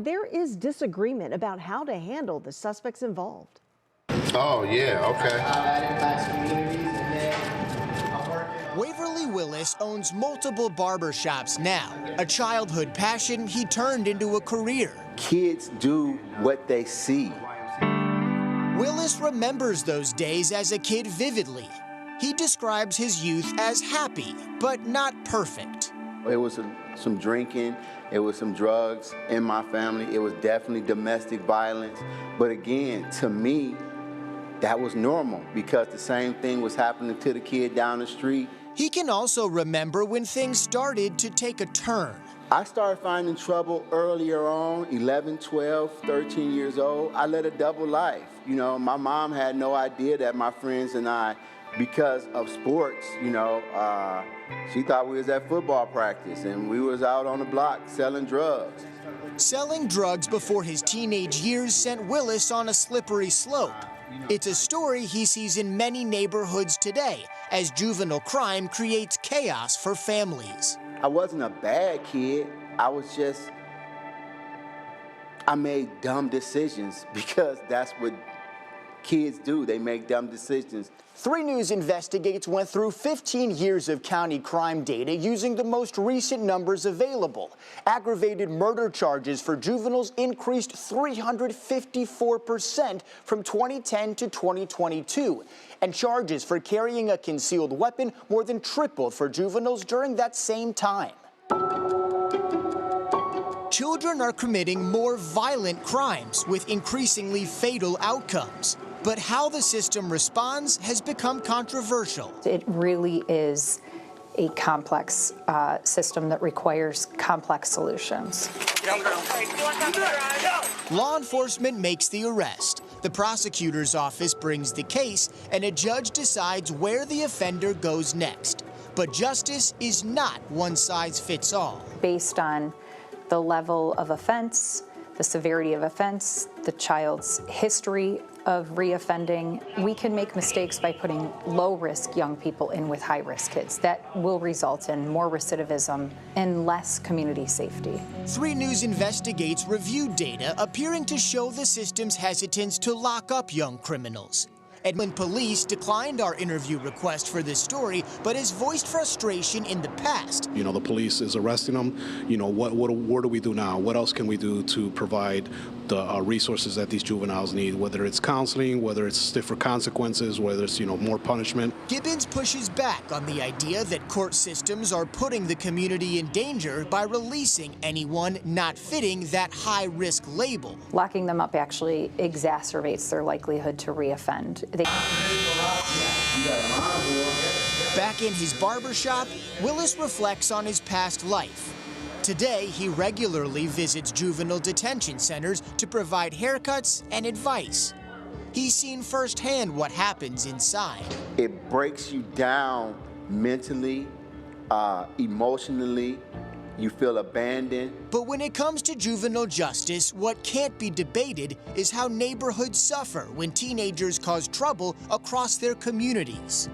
There is disagreement about how to handle the suspects involved. Oh, yeah, okay. How that impacts communities, and then I'm working. Waverly Willis owns multiple barbershops now. A childhood passion he turned into a career. Kids do what they see. Willis remembers those days as a kid vividly. He describes his youth as happy, but not perfect. It was some drinking, it was some drugs in my family, it was definitely domestic violence. But again, to me, that was normal because the same thing was happening to the kid down the street. He can also remember when things started to take a turn. I started finding trouble earlier on, 11, 12, 13 years old. I led a double life. You know, my mom had no idea that my friends and I, because of sports, she thought we was at football practice and we was out on the block selling drugs. Selling drugs before his teenage years sent Willis on a slippery slope. It's a story he sees in many neighborhoods today as juvenile crime creates chaos for families. I wasn't a bad kid. I made dumb decisions because that's what kids do. They make dumb decisions. 3 News Investigates went through 15 years of county crime data using the most recent numbers available. Aggravated murder charges for juveniles increased 354% from 2010 to 2022. And charges for carrying a concealed weapon more than tripled for juveniles during that same time. Children are committing more violent crimes with increasingly fatal outcomes. But how the system responds has become controversial. It really is a complex system that requires complex solutions. Law enforcement makes the arrest. The prosecutor's office brings the case, and a judge decides where the offender goes next. But justice is not one size fits all. Based on the level of offense, the severity of offense, the child's history of reoffending, we can make mistakes by putting low-risk young people in with high-risk kids. That will result in more recidivism and less community safety. 3 News Investigates reviewed data appearing to show the system's hesitance to lock up young criminals. Edmond Police declined our interview request for this story, but has voiced frustration in the past. You know, the police is arresting them. You know, what do we do now? What else can we do to provide the resources that these juveniles need, whether it's counseling, whether it's stiffer consequences, whether it's, more punishment. Gibbons pushes back on the idea that court systems are putting the community in danger by releasing anyone not fitting that high-risk label. Locking them up actually exacerbates their likelihood to reoffend. Back in his barbershop, Willis reflects on his past life. Today, he regularly visits juvenile detention centers to provide haircuts and advice. He's seen firsthand what happens inside. It breaks you down mentally, emotionally. You feel abandoned. But when it comes to juvenile justice, what can't be debated is how neighborhoods suffer when teenagers cause trouble across their communities.